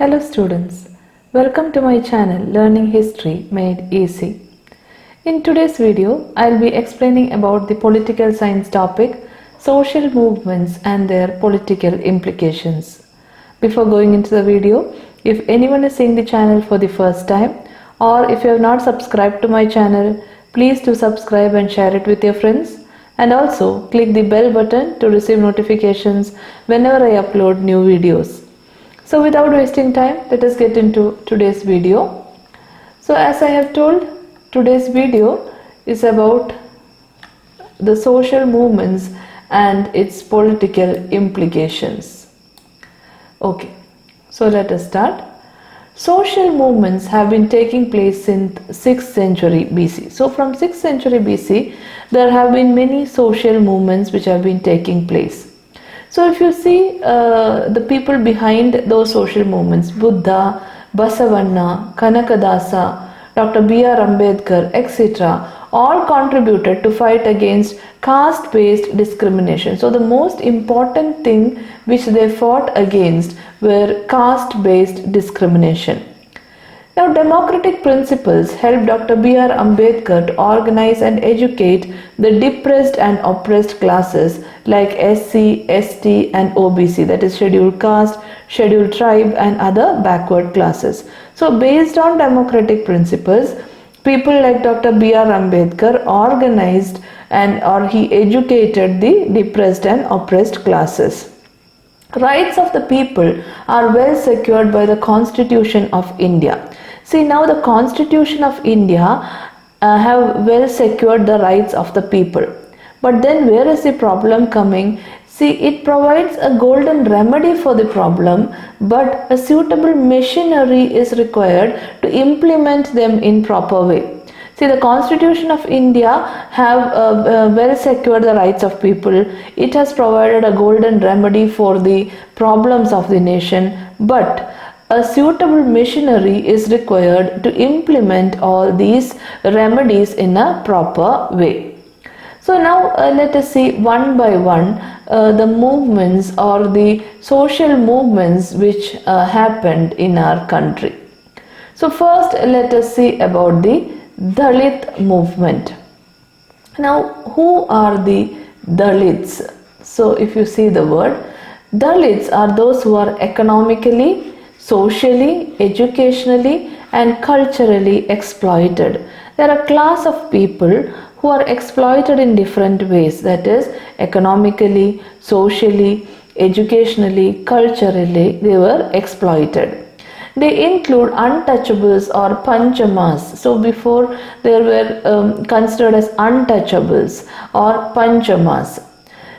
Hello students, welcome to my channel Learning History Made Easy. In today's video, I'll be explaining about the political science topic, social movements and their political implications. Before going into the video, if anyone is seeing the channel for the first time or if you have not subscribed to my channel, please do subscribe and share it with your friends, and also click the bell button to receive notifications whenever I upload new videos. So without wasting time, let us get into today's video. So as I have told, today's video is about the social movements and its political implications. Okay, so let us start. Social movements have been taking place since 6th century BC. So from 6th century BC, there have been many social movements which have been taking place. So if you see the people behind those social movements, Buddha, Basavanna, Kanakadasa, Dr BR Ambedkar, etc., all contributed to fight against caste-based discrimination. So the most important thing which they fought against were caste-based discrimination. Now, democratic principles helped Dr. BR Ambedkar to organize and educate the depressed and oppressed classes like SC, ST and OBC, that is scheduled caste, scheduled tribe and other backward classes. So based on democratic principles, people like Dr. BR Ambedkar organized or he educated the depressed and oppressed classes. Rights of the people are well secured by the Constitution of India. See, now the Constitution of India have well secured the rights of the people. But then where is the problem coming? See, it provides a golden remedy for the problem, but a suitable machinery is required to implement them in proper way. See, the Constitution of India have well secured the rights of people. It has provided a golden remedy for the problems of the nation, but a suitable machinery is required to implement all these remedies in a proper way. So now let us see one by one the movements or the social movements which happened in our country. So first let us see about the Dalit movement. Now who are the Dalits? So if you see the word, Dalits are those who are economically, socially, educationally and culturally exploited. They are a class of people who are exploited in different ways, that is economically, socially, educationally, culturally they were exploited. They include untouchables or Panchamas. So before they were considered as untouchables or Panchamas.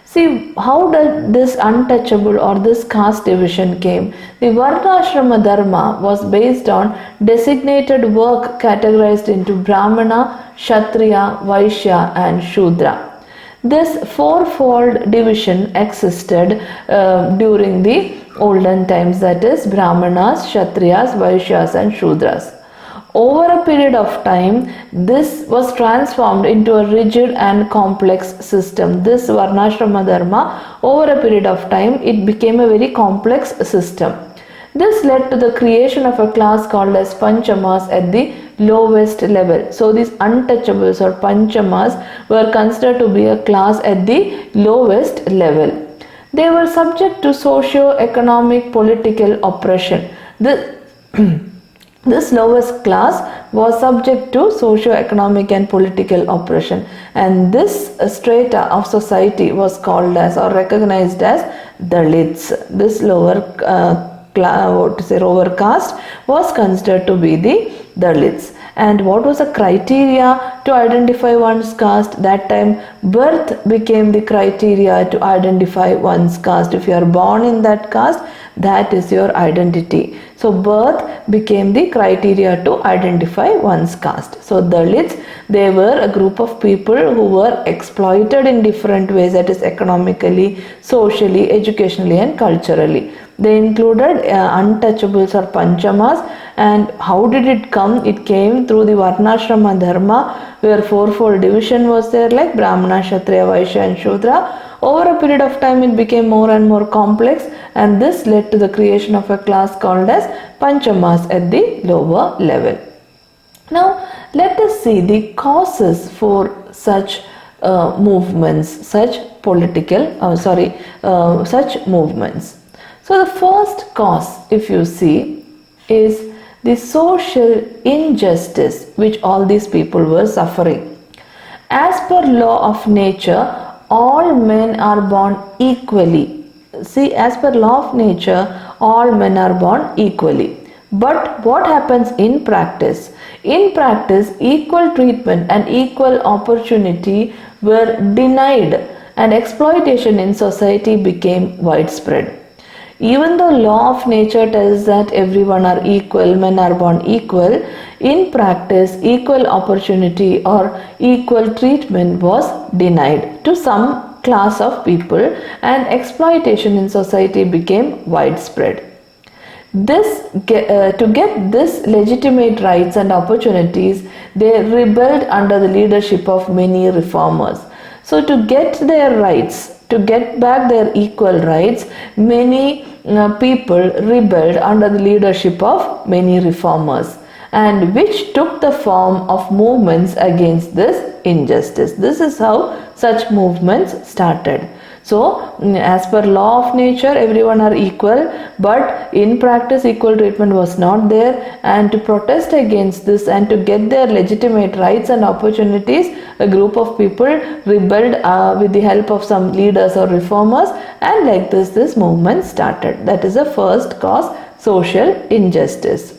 See, how did this untouchable or this caste division came? The Varnashrama Dharma was based on designated work categorized into Brahmana, Kshatriya, Vaishya and Shudra. This fourfold division existed during the olden times, that is Brahmanas, Kshatriyas, Vaishyas and Shudras. Over a period of time, this was transformed into a rigid and complex system. This Varnashrama Dharma, over a period of time, it became a very complex system. This led to the creation of a class called as Panchamas at the lowest level. So these untouchables or Panchamas were considered to be a class at the lowest level. They were subject to socio-economic political oppression. This lowest class was subject to socio-economic and political oppression, and this strata of society was called as or recognized as Dalits. This lower caste was considered to be the Dalits. And what was the criteria to identify one's caste? That time birth became the criteria to identify one's caste. If you are born in that caste, that is your identity. So birth became the criteria to identify one's caste. So Dalits, they were a group of people who were exploited in different ways, that is economically, socially, educationally and culturally. They included untouchables or Panchamas. And how did it come? It came through the Varnashrama Dharma, where fourfold division was there like Brahmana, Kshatriya, Vaishya and Shudra. Over a period of time it became more and more complex, and this led to the creation of a class called as Panchamas at the lower level. Now let us see the causes for such movements, such such movements. So the first cause, if you see, is the social injustice which all these people were suffering. As per law of nature, all men are born equally. See, as per law of nature, all men are born equally. But what happens in practice? In practice, equal treatment and equal opportunity were denied, and exploitation in society became widespread. Even though law of nature tells that everyone are equal, men are born equal, in practice equal opportunity or equal treatment was denied to some class of people, and exploitation in society became widespread. To get this legitimate rights and opportunities, they rebelled under the leadership of many reformers. So to get their rights, to get back their equal rights, many people rebelled under the leadership of many reformers, and which took the form of movements against this injustice. This is how such movements started. So as per law of nature, everyone are equal, but in practice equal treatment was not there, and to protest against this and to get their legitimate rights and opportunities, a group of people rebelled with the help of some leaders or reformers, and like this movement started. That is the first cause, social injustice.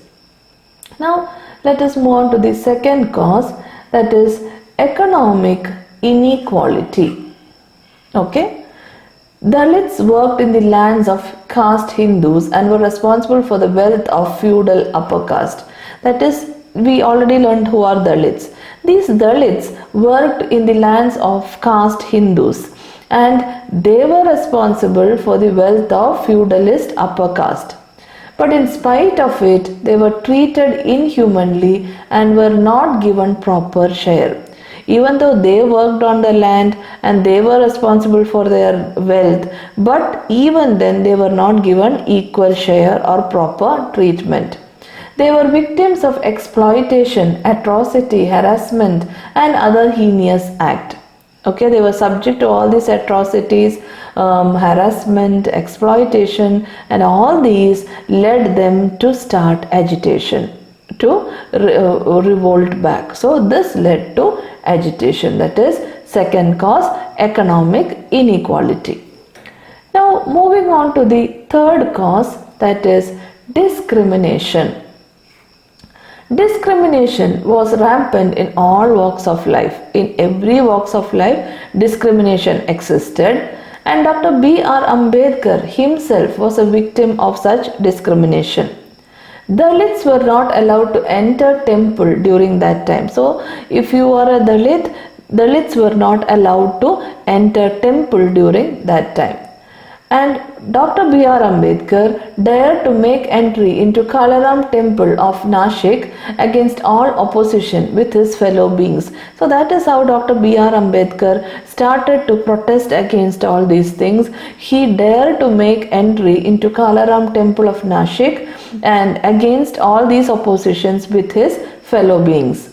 Now let us move on to the second cause, that is economic inequality. Okay. Dalits worked in the lands of caste Hindus and were responsible for the wealth of feudal upper caste. That is, we already learned who are Dalits. These Dalits worked in the lands of caste Hindus, and they were responsible for the wealth of feudalist upper caste. But in spite of it, they were treated inhumanly and were not given proper share. Even though they worked on the land and they were responsible for their wealth, but even then they were not given equal share or proper treatment. They were victims of exploitation, atrocity, harassment, and other heinous acts. Okay, they were subject to all these atrocities, harassment, exploitation, and all these led them to start agitation, to revolt back. So this led to agitation. That is second cause, economic inequality. Now moving on to the third cause, that is discrimination. Discrimination was rampant in all walks of life. In every walks of life, discrimination existed, and Dr. BR Ambedkar himself was a victim of such discrimination. Dalits were not allowed to enter temple during that time. So if you are a Dalit, Dalits were not allowed to enter temple during that time. And Dr. BR Ambedkar dared to make entry into Kalaram temple of Nashik against all opposition with his fellow beings. So that is how Dr. BR Ambedkar started to protest against all these things. He dared to make entry into Kalaram temple of Nashik and against all these oppositions with his fellow beings.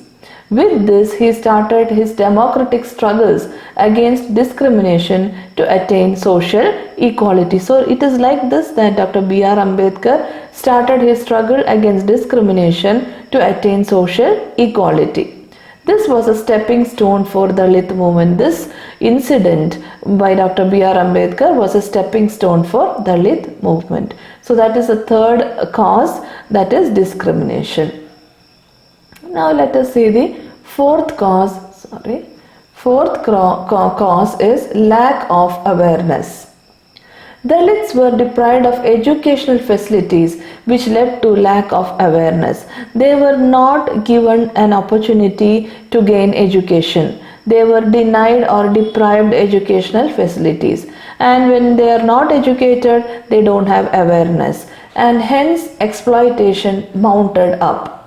With this, he started his democratic struggles against discrimination to attain social equality. So it is like this that Dr. BR Ambedkar started his struggle against discrimination to attain social equality. This was a stepping stone for the Dalit movement. This incident by Dr. BR Ambedkar was a stepping stone for the Dalit movement. So that is the third cause, that is discrimination. Now let us see the fourth cause. Fourth cause is lack of awareness. Dalits were deprived of educational facilities, which led to lack of awareness. They were not given an opportunity to gain education. They were denied or deprived educational facilities. And when they are not educated, they don't have awareness. And hence exploitation mounted up.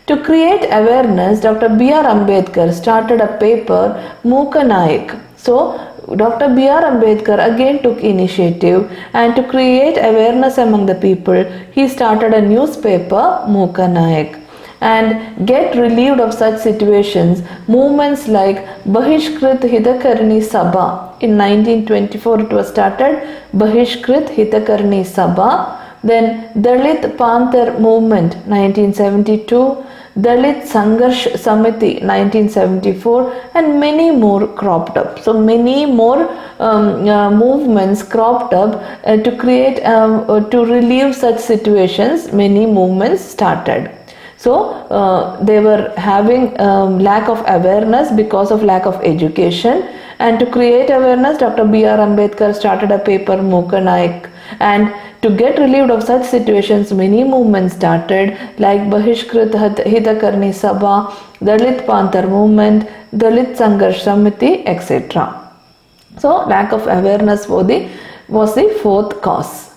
To create awareness, Dr. BR Ambedkar started a paper, Mooka Naik. So, Dr. BR Ambedkar again took initiative, and to create awareness among the people, he started a newspaper, Mukanayak. And get relieved of such situations, movements like Bahishkrit Hitakarni Sabha. In 1924 it was started, Bahishkrit Hitakarni Sabha. Then Dalit Panther Movement 1972, Dalit Sangharsh Samiti 1974, and many more cropped up. So many more movements cropped up to create, to relieve such situations. Many movements started. So they were having lack of awareness because of lack of education, and to create awareness, Dr. BR Ambedkar started a paper, Mukanaik, and to get relieved of such situations, many movements started like Bahishkrit Hitakarni Sabha, Dalit Panther Movement, Dalit Sangharsh Samiti, etc. So lack of awareness was the fourth cause.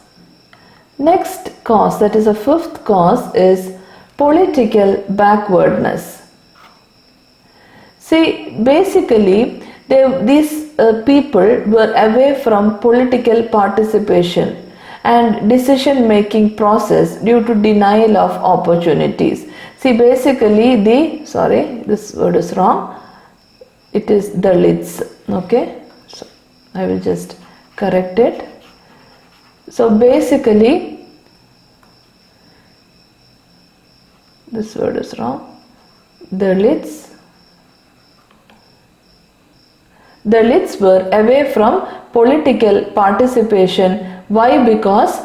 Next cause, that is the fifth cause, is political backwardness. See, basically these people were away from political participation and decision making process due to denial of opportunities. See, basically this word is wrong, it is Dalits. Okay, so I will just correct it. So basically this word is wrong. Dalits were away from political participation. Why? Because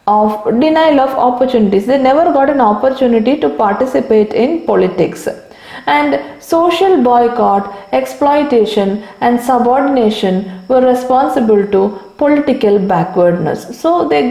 of denial of opportunities. They never got an opportunity to participate in politics. And social boycott, exploitation and subordination were responsible to political backwardness. So they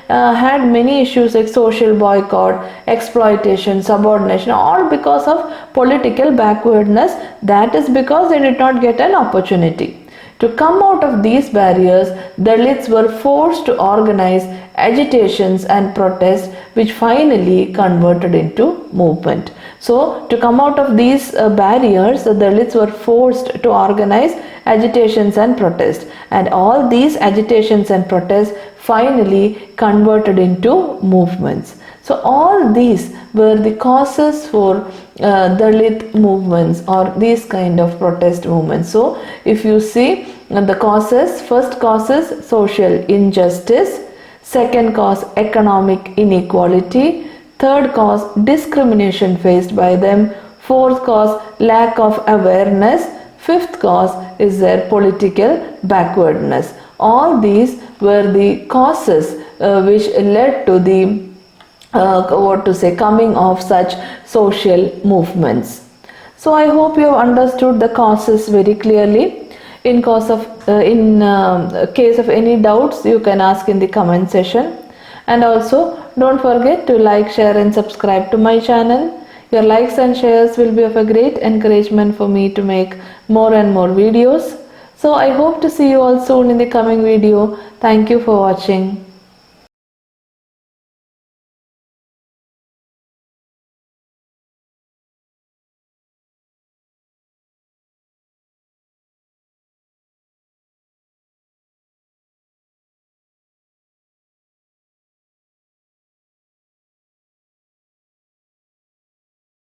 had many issues like social boycott, exploitation, subordination, all because of political backwardness. That is because they did not get an opportunity. To come out of these barriers, Dalits were forced to organize agitations and protests, which finally converted into movement. So to come out of these barriers, the Dalits were forced to organize agitations and protests, and all these agitations and protests finally converted into movements. So all these were the causes for Dalit movements or these kind of protest movements. So if you see the causes, first cause is social injustice, second cause economic inequality, third cause discrimination faced by them, fourth cause lack of awareness, fifth cause is their political backwardness. All these were the causes which led to the coming of such social movements. So I hope you have understood the causes very clearly. In case of any doubts, you can ask in the comment section. And also don't forget to like, share and subscribe to my channel. Your likes and shares will be of a great encouragement for me to make more and more videos. So I hope to see you all soon in the coming video. Thank you for watching.